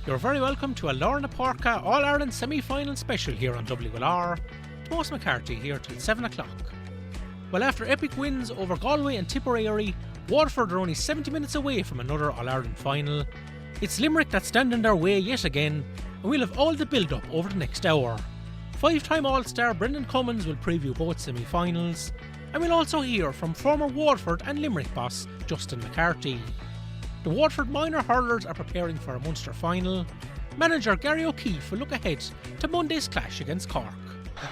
You're very welcome to a Lorna Porca All-Ireland semi-final special here on WLR. Tomas McCarthy here till 7 o'clock. Well, after epic wins over Galway and Tipperary, Waterford are only 70 minutes away from another All-Ireland final. It's Limerick that's standing their way yet again, and we'll have all the build-up over the next hour. Five-time All-Star Brendan Cummins will preview both semi-finals, and we'll also hear from former Waterford and Limerick boss Justin McCarthy. The Waterford minor hurlers are preparing for a Munster final. Manager Gary O'Keefe will look ahead to Monday's clash against Cork.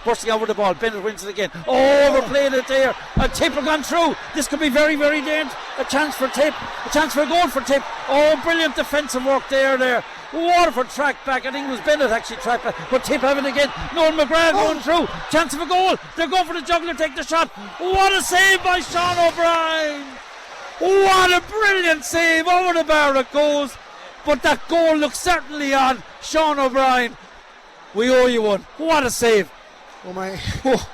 Bursting over the ball, Bennett wins it again. Overplayed it there. And Tipp have gone through. This could be very, very dangerous. A chance for Tipp. A chance for a goal for Tipp. Oh, brilliant defensive work there. Waterford tracked back. I think it was Bennett actually tracked back. But Tipp having it again. Noel McGrath going through. Chance of a goal. They're going for the juggler, take the shot. What a save by Sean O'Brien. What a brilliant save. Over the bar it goes. But that goal looks certainly on Sean O'Brien. We owe you one. What a save. Oh my,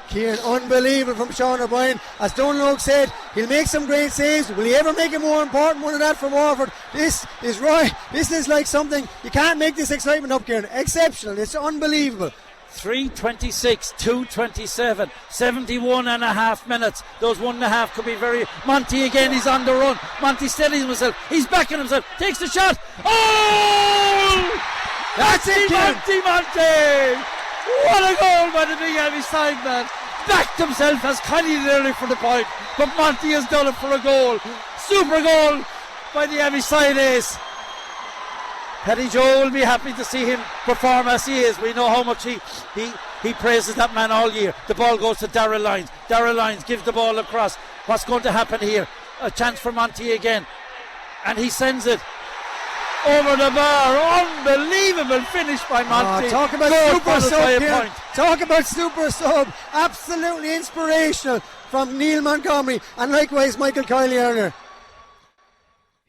Kieran, unbelievable from Sean O'Brien. As Dunlogue said, he'll make some great saves. Will he ever make a more important one of that for Waterford? This is right. This is like something, you can't make this excitement up, Kieran. Exceptional, it's unbelievable. 3:26, 2:27, 71 and a half minutes. Those 1.5 could be very... Monty again, he's on the run. Monty steadies himself. He's backing himself. Takes the shot. Oh! That's it, Monty! What a goal by the big heavy side man. Backed himself as Connie nearly for the point. But Monty has done it for a goal. Super goal by the heavy side ace. Paddy Joe will be happy to see him perform as he is. We know how much he praises that man all year. The ball goes to Darrell Lyons. Darrell Lyons gives the ball across. What's going to happen here? A chance for Monty again. And he sends it over the bar. Unbelievable finish by Monty. Talk about super sub here. Talk about super sub. Absolutely inspirational from Neil Montgomery and likewise Michael Kiley earlier.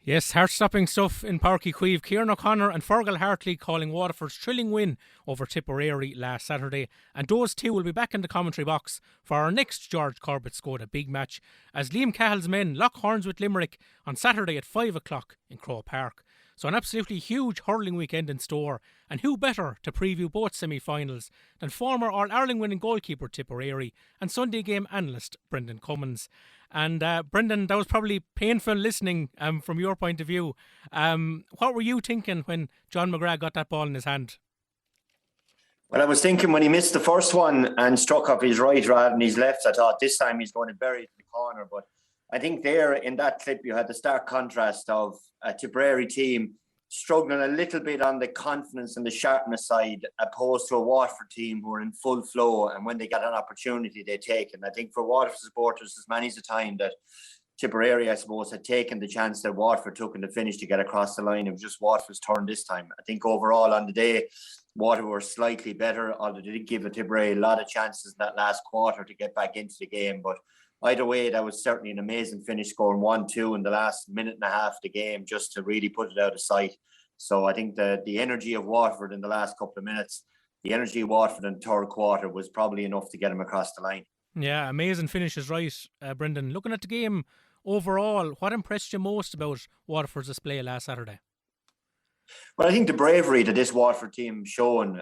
Yes, heart-stopping stuff in Páirc Uí Chaoimh. Kieran O'Connor and Fergal Hartley calling Waterford's thrilling win over Tipperary last Saturday. And those two will be back in the commentary box for our next George Corbett Skoda big match as Liam Cahill's men lock horns with Limerick on Saturday at 5 o'clock in Croke Park. So an absolutely huge hurling weekend in store, and who better to preview both semi-finals than former All-Ireland winning goalkeeper Tipperary and Sunday game analyst Brendan Cummins. And Brendan, that was probably painful listening from your point of view. What were you thinking when John McGrath got that ball in his hand? Well, I was thinking when he missed the first one and struck up his right rather than his left, I thought this time he's going to bury it in the corner. But I think there in that clip you had the stark contrast of a Tipperary team struggling a little bit on the confidence and the sharpness side opposed to a Waterford team who are in full flow, and when they get an opportunity they take it. And I think for Waterford supporters, as many as a time that Tipperary, I suppose, had taken the chance that Waterford took in the finish to get across the line. It was just Waterford's turn this time. I think overall on the day, Waterford were slightly better, although they did give the Tipperary a lot of chances in that last quarter to get back into the game. But either way, that was certainly an amazing finish, scoring 1-2 in the last minute and a half of the game just to really put it out of sight. So I think the energy of Waterford in the last couple of minutes, the energy of Waterford in the third quarter was probably enough to get him across the line. Yeah, amazing finish is right, Brendan. Looking at the game overall, what impressed you most about Waterford's display last Saturday? Well, I think the bravery that this Waterford team shown,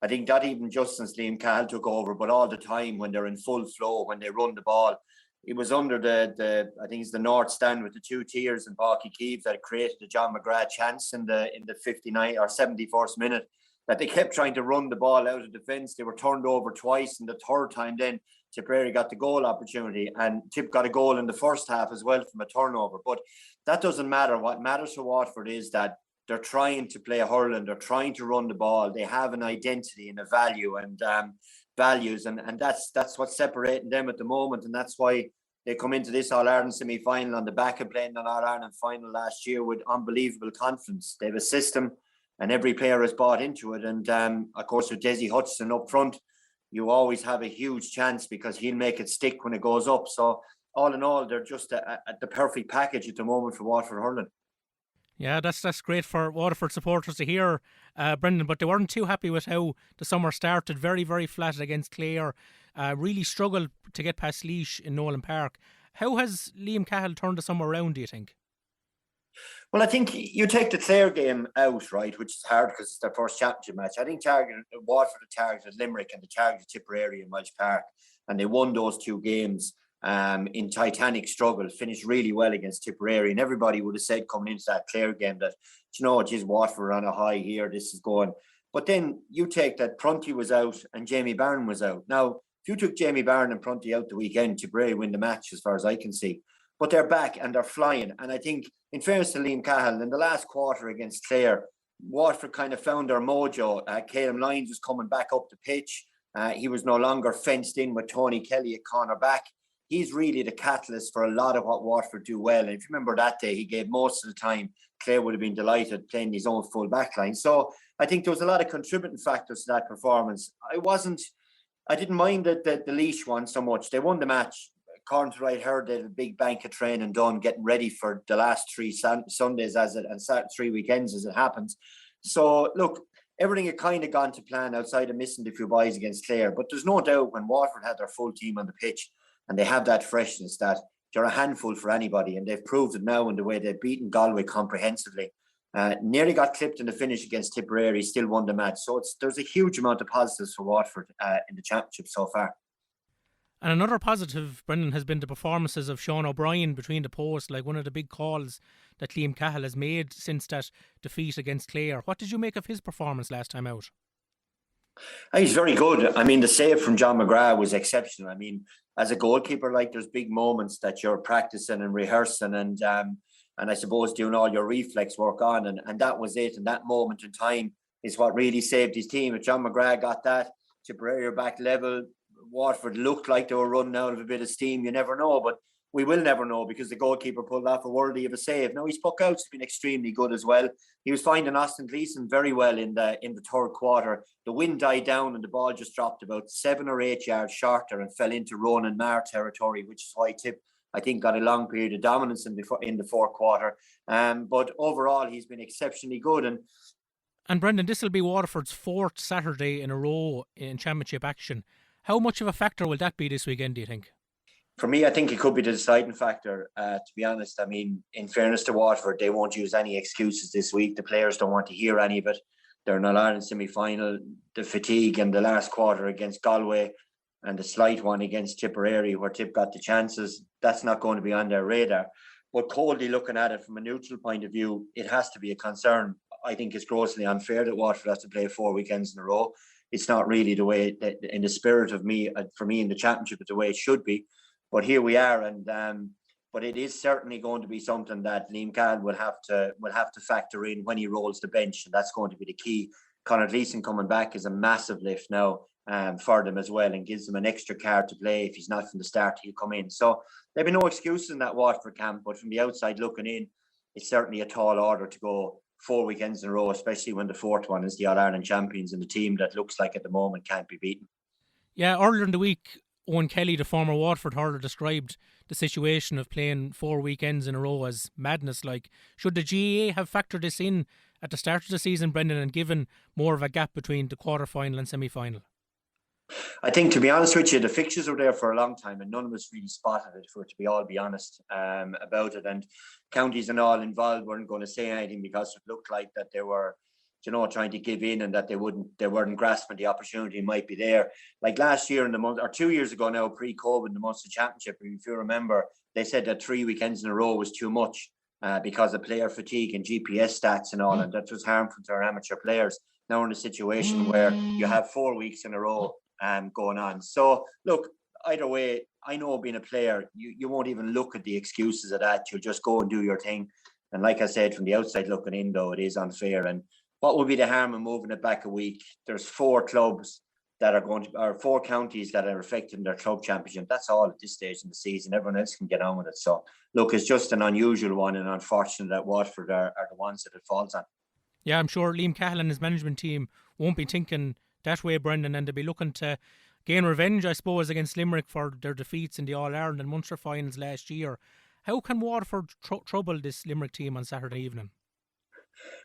I think not even just since Liam Cahill took over, but all the time when they're in full flow, when they run the ball. It was under the I think it's the North Stand with the two tiers in Páirc Uí Chaoimh that created the John McGrath chance in the 59 or 71st minute, that they kept trying to run the ball out of defence. They were turned over twice, and the third time then Tipperary got the goal opportunity, and Tipp got a goal in the first half as well from a turnover. But that doesn't matter. What matters for Waterford is that they're trying to play hurling, they're trying to run the ball, they have an identity and a value and values, and that's what's separating them at the moment, and that's why they come into this All-Ireland semi-final on the back of playing an All-Ireland final last year with unbelievable confidence. They have a system and every player has bought into it, and of course with Desi Hutchison up front, you always have a huge chance because he'll make it stick when it goes up. So all in all, they're just the perfect package at the moment for Waterford hurling. Yeah, that's great for Waterford supporters to hear, Brendan, but they weren't too happy with how the summer started. Very, very flat against Clare. Really struggled to get past Laois in Nolan Park. How has Liam Cahill turned the summer around, do you think? Well, I think you take the Clare game out, right, which is hard because it's their first championship match. I think Waterford targeted Limerick and they targeted Tipperary in Welsh Park, and they won those two games in titanic struggle, finished really well against Tipperary, and everybody would have said coming into that Clare game that, geez, Waterford on a high here, this is going. But then you take that Prunty was out and Jamie Barron was out. Now, if you took Jamie Barron and Prunty out the weekend, Tipperary win the match as far as I can see. But they're back and they're flying. And I think, in fairness to Liam Cahill, in the last quarter against Clare, Waterford kind of found their mojo. Caleb Lyons was coming back up the pitch. He was no longer fenced in with Tony Kelly at corner back. He's really the catalyst for a lot of what Waterford do well. And if you remember that day, he gave most of the time. Clare would have been delighted playing his own full back line. So I think there was a lot of contributing factors to that performance. I didn't mind the Laois one so much. They won the match. According to what I heard, they had a big bank of training done, getting ready for the last 3 Sundays and 3 weekends as it happens. So, look, everything had kind of gone to plan outside of missing the few boys against Clare. But there's no doubt when Waterford had their full team on the pitch and they have that freshness that they're a handful for anybody. And they've proved it now in the way they've beaten Galway comprehensively. Nearly got clipped in the finish against Tipperary, still won the match. So there's a huge amount of positives for Waterford in the championship so far. And another positive, Brendan, has been the performances of Sean O'Brien between the posts, like one of the big calls that Liam Cahill has made since that defeat against Clare. What did you make of his performance last time out? He's very good. I mean, the save from John McGrath was exceptional. I mean, as a goalkeeper, like there's big moments that you're practicing and rehearsing and I suppose doing all your reflex work on. And that was it. And that moment in time is what really saved his team. If John McGrath got that, Tipperary back level, Waterford looked like they were running out of a bit of steam. You never know, but we will never know because the goalkeeper pulled off a worthy of a save. Now, his puck out's been extremely good as well. He was finding Austin Gleeson very well in the third quarter. The wind died down and the ball just dropped about 7 or 8 yards shorter and fell into Ronan Maher territory, which is why Tipp, I think, got a long period of dominance in the fourth quarter. But overall, he's been exceptionally good. And Brendan, this will be Waterford's 4th Saturday in a row in championship action. How much of a factor will that be this weekend, do you think? For me, I think it could be the deciding factor, to be honest. I mean, in fairness to Waterford, they won't use any excuses this week. The players don't want to hear any of it. They're in an Ireland semi-final. The fatigue in the last quarter against Galway and the slight one against Tipperary where Tipp got the chances, that's not going to be on their radar. But coldly looking at it from a neutral point of view, it has to be a concern. I think it's grossly unfair that Waterford has to play 4 weekends in a row. It's not really the way, in the spirit of me, for me in the championship, it's the way it should be. But here we are, and but it is certainly going to be something that Liam Cahill will have to factor in when he rolls the bench, and that's going to be the key. Conor Gleeson coming back is a massive lift now for them as well, and gives them an extra card to play. If he's not from the start, he'll come in. So there'll be no excuses in that Waterford camp, but from the outside looking in, it's certainly a tall order to go 4 weekends in a row, especially when the fourth one is the All-Ireland champions and the team that looks like at the moment can't be beaten. Yeah, earlier in the week, Owen Kelly, the former Waterford hurler, described the situation of playing 4 weekends in a row as madness. Like, should the GAA have factored this in at the start of the season, Brendan, and given more of a gap between the quarter-final and semi-final? I think, to be honest with you, the fixtures were there for a long time and none of us really spotted it, for it to be all be honest about it. And counties and all involved weren't going to say anything because it looked like that they were, trying to give in and that they weren't grasping the opportunity might be there. Like last year in the month, or 2 years ago now, pre-COVID, in the Munster Championship, if you remember, they said that 3 weekends in a row was too much because of player fatigue and GPS stats and all, and that was harmful to our amateur players. Now we're in a situation where you have 4 weeks in a row going on. So look, either way, I know being a player, you won't even look at the excuses of that. You'll just go and do your thing. And like I said, from the outside looking in, though, it is unfair. And what would be the harm in moving it back a week? There's 4 clubs that are or 4 counties that are affecting their club championship. That's all at this stage in the season. Everyone else can get on with it. So look, it's just an unusual one and unfortunate that Watford are the ones that it falls on. Yeah, I'm sure Liam Cahill and his management team won't be thinking that way, Brendan, and they'll be looking to gain revenge, I suppose, against Limerick for their defeats in the All-Ireland and Munster finals last year. How can Waterford trouble this Limerick team on Saturday evening?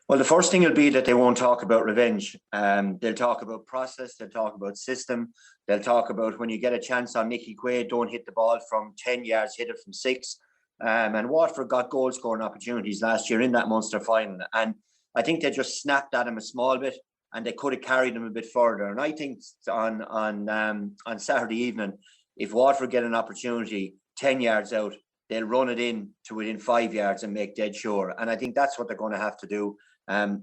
Well, the first thing will be that they won't talk about revenge. They'll talk about process, they'll talk about system, they'll talk about when you get a chance on Nicky Quaid, don't hit the ball from 10 yards, hit it from 6. And Watford got goal scoring opportunities last year in that Munster final. And I think they just snapped at him a small bit, and they could have carried him a bit further. And I think on Saturday evening, if Watford get an opportunity 10 yards out, they'll run it in to within 5 yards and make dead sure. And I think that's what they're going to have to do.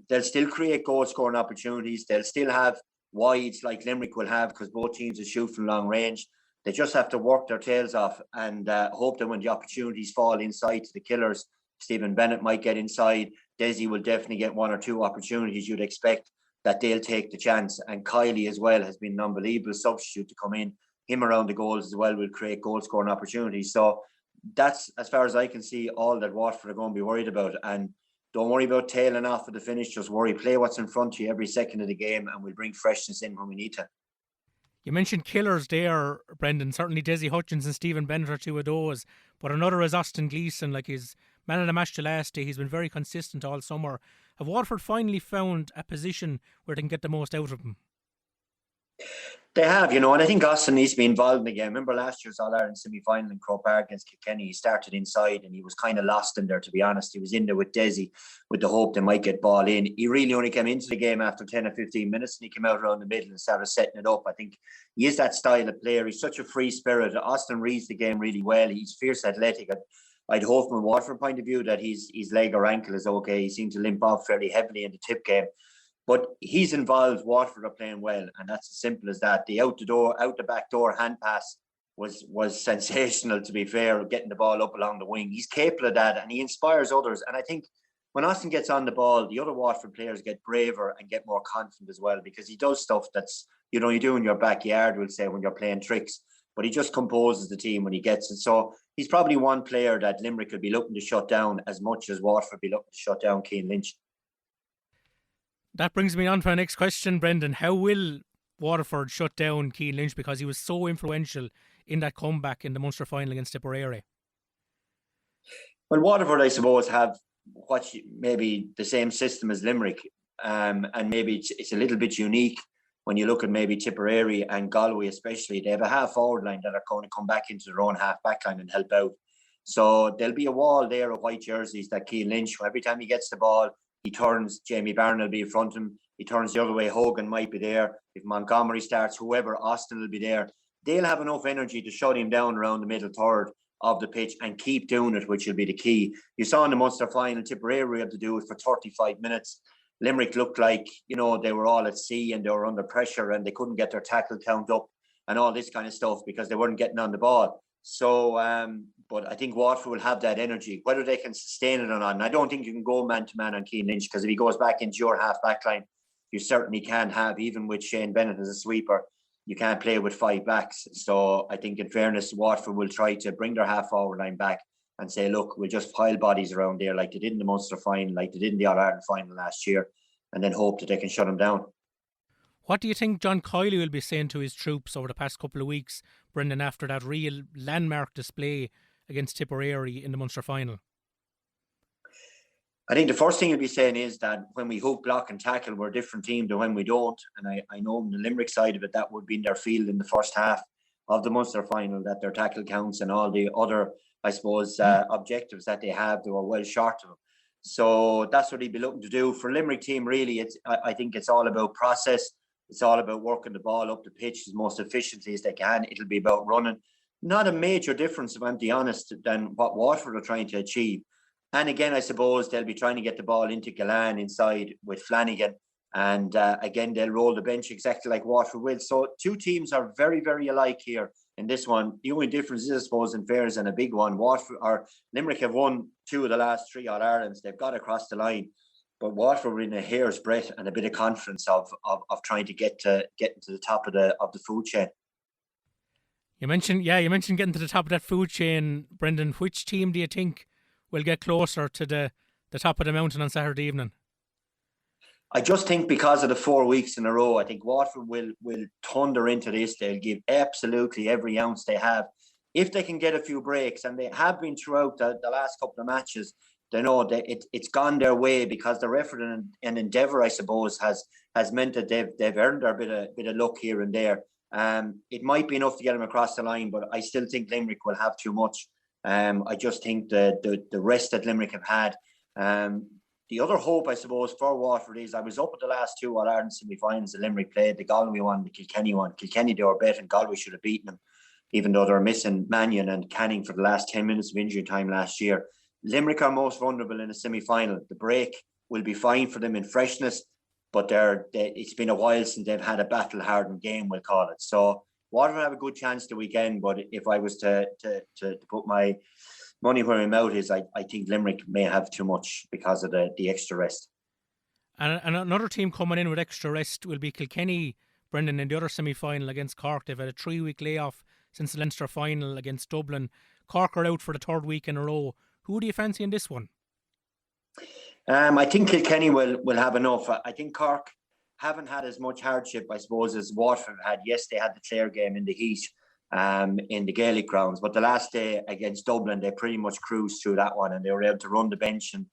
They'll still create goal scoring opportunities. They'll still have wides like Limerick will have, because both teams will shoot from long range. They just have to work their tails off and hope that when the opportunities fall inside to the killers, Stephen Bennett might get inside. Desi will definitely get one or two opportunities. You'd expect that they'll take the chance. And Kylie as well has been an unbelievable substitute to come in. Him around the goals as well will create goal scoring opportunities. So that's, as far as I can see, all that Watford are going to be worried about. And don't worry about tailing off at the finish. Just play what's in front of you every second of the game, and we'll bring freshness in when we need to. You mentioned killers there, Brendan. Certainly Desi Hutchins and Stephen Bennett are two of those. But another is Austin Gleeson. Like, he's man of the match the last day. He's been very consistent all summer. Have Waterford finally found a position where they can get the most out of him? They have, and I think Austin needs to be involved in the game. Remember last year's All-Ireland semi-final in Croke Park against Kilkenny? He started inside and he was kind of lost in there, to be honest. He was in there with Desi with the hope they might get ball in. He really only came into the game after 10 or 15 minutes, and he came out around the middle and started setting it up. I think he is that style of player. He's such a free spirit. Austin reads the game really well. He's fierce athletic. I'd hope from a Waterford point of view that his leg or ankle is okay. He seemed to limp off fairly heavily in the Tipp game. But he's involved. Watford are playing well, and that's as simple as that. The out the back door hand pass was sensational, to be fair, getting the ball up along the wing. He's capable of that, and he inspires others. And I think when Austin gets on the ball, the other Watford players get braver and get more confident as well, because he does stuff that's, you do in your backyard, we'll say, when you're playing tricks. But he just composes the team when he gets it. So he's probably one player that Limerick could be looking to shut down as much as Watford be looking to shut down Cian Lynch. That brings me on to our next question, Brendan. How will Waterford shut down Cian Lynch, because he was so influential in that comeback in the Munster final against Tipperary? Well, Waterford, I suppose, have maybe the same system as Limerick, and maybe it's a little bit unique when you look at maybe Tipperary and Galway especially. They have a half-forward line that are going to come back into their own half-back line and help out. So there'll be a wall there of white jerseys that Cian Lynch, every time he gets the ball, he turns. Jamie Barron will be in front of him. He turns the other way. Hogan might be there. If Montgomery starts, whoever, Austin will be there. They'll have enough energy to shut him down around the middle third of the pitch and keep doing it, which will be the key. You saw in the Munster final, Tipperary had to do it for 35 minutes. Limerick looked like, they were all at sea and they were under pressure and they couldn't get their tackle count up and all this kind of stuff because they weren't getting on the ball. So, but I think Watford will have that energy, whether they can sustain it or not. And I don't think you can go man-to-man on Cian Lynch, because if he goes back into your half-back line, you certainly can't have, even with Shane Bennett as a sweeper, you can't play with five backs. So I think, in fairness, Watford will try to bring their half-forward line back and say, look, we'll just pile bodies around there like they did in the Munster final, like they did in the All-Ireland final last year, and then hope that they can shut them down. What do you think John Kiley will be saying to his troops over the past couple of weeks, Brendan, after that real landmark display against Tipperary in the Munster final? I think the first thing he'll be saying is that when we hook, block and tackle, we're a different team to when we don't. And I know on the Limerick side of it, that would be in their field in the first half of the Munster final, that their tackle counts and all the other, I suppose, objectives that they have, they were well short of them. So that's what he'd be looking to do. For Limerick team, really, I think it's all about process. It's all about working the ball up the pitch as most efficiently as they can. It'll be about running. Not a major difference, if I'm being honest, than what Waterford are trying to achieve. And again, I suppose they'll be trying to get the ball into Gallagher inside with Flanagan. And again, they'll roll the bench exactly like Waterford will. So two teams are very, very alike here in this one. The only difference is, I suppose, in fairness, and a big one, Limerick have won 2 of the last 3 All-Irelands. They've got across the line. But Watford were in a hair's breadth and a bit of confidence of trying to get to the top of the food chain. You mentioned getting to the top of that food chain, Brendan. Which team do you think will get closer to the top of the mountain on Saturday evening? I just think because of the 4 weeks in a row, I think Watford will thunder into this. They'll give absolutely every ounce they have. If they can get a few breaks, and they have been throughout the last couple of matches, they know that it's gone their way because their effort and endeavour, I suppose, has meant that they've earned a bit of luck here and there. It might be enough to get them across the line, but I still think Limerick will have too much. I just think the rest that Limerick have had. The other hope, I suppose, for Waterford is I was up at the last two All-Ireland semi-finals that Limerick played, the Galway one, the Kilkenny one. Kilkenny, they were better, and Galway should have beaten them, even though they were missing Mannion and Canning for the last 10 minutes of injury time last year. Limerick are most vulnerable in a semi-final. The break will be fine for them in freshness, but it's been a while since they've had a battle-hardened game, we'll call it. So Waterford have a good chance the weekend, but if I was to put my money where my mouth is, I think Limerick may have too much because of the extra rest. And another team coming in with extra rest will be Kilkenny, Brendan, in the other semi-final against Cork. They've had a 3-week layoff since the Leinster final against Dublin. Cork are out for the third week in a row. Who do you fancy in this one? I think Kilkenny will have enough. I think Cork haven't had as much hardship, I suppose, as Waterford had. Yes, they had the Clare game in the heat in the Gaelic grounds, but the last day against Dublin, they pretty much cruised through that one, and they were able to run the bench. And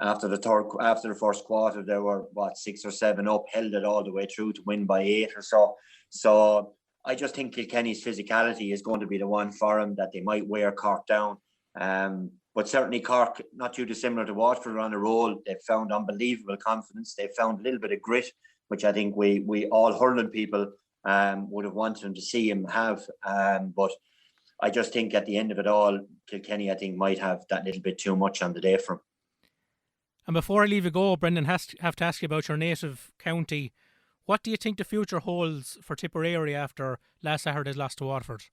after the first quarter, they were 6 or 7 up, held it all the way through to win by 8 or so. So I just think Kilkenny's physicality is going to be the one for them, that they might wear Cork down. But certainly Cork, not too dissimilar to Watford, are on a roll. They've found unbelievable confidence. They've found a little bit of grit, which I think we all hurling people would have wanted them to see him have. But I just think at the end of it all, Kilkenny, I think, might have that little bit too much on the day for him. And before I leave you go, Brendan, have to ask you about your native county. What do you think the future holds for Tipperary after last Saturday's loss to Waterford?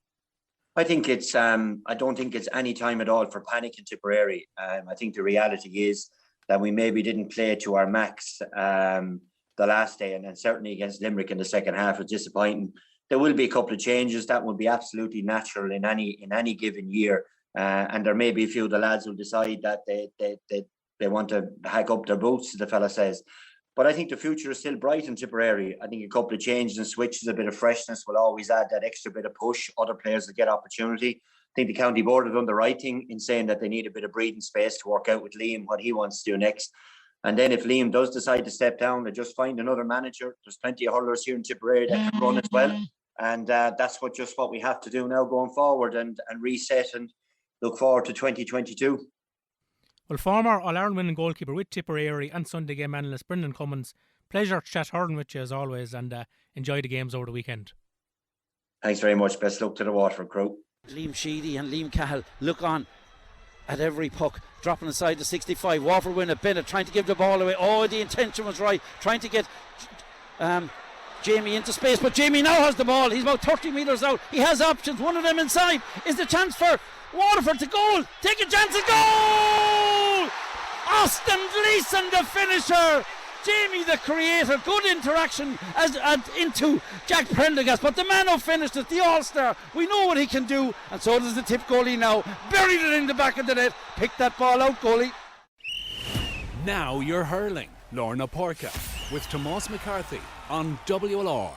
I think it's. I don't think it's any time at all for panic in Tipperary. I think the reality is that we maybe didn't play to our max the last day, and then certainly against Limerick in the second half was disappointing. There will be a couple of changes that will be absolutely natural in any given year, and there may be a few of the lads who decide that they want to hack up their boots, as the fella says. But I think the future is still bright in Tipperary. I think a couple of changes and switches, a bit of freshness will always add that extra bit of push. Other players will get opportunity. I think the county board have done the right thing in saying that they need a bit of breathing space to work out with Liam what he wants to do next. And then if Liam does decide to step down, they just find another manager. There's plenty of hurlers here in Tipperary that can run as well. And that's what we have to do now going forward and reset and look forward to 2022. Well, former All-Ireland winning goalkeeper with Tipperary and Sunday game analyst Brendan Cummins, pleasure to chat hurling with you as always, and enjoy the games over the weekend. Thanks very much. Best luck to the Waterford crew. Liam Sheedy and Liam Cahill look on at every puck, dropping aside the 65. Waterford win it. Bennett trying to give the ball away. Oh, the intention was right, trying to get Jamie into space, but Jamie now has the ball. He's about 30 metres out. He has options. One of them inside is the chance for Waterford to goal. Take a chance and goal! Austin Gleeson, the finisher. Jamie, the creator. Good interaction into Jack Prendergast, but the man who finished it, the All-Star, we know what he can do, and so does the Tipp goalie now. Buried it in the back of the net. Pick that ball out, goalie. Now you're hurling. Lorna Porca with Tomas McCarthy on WLR.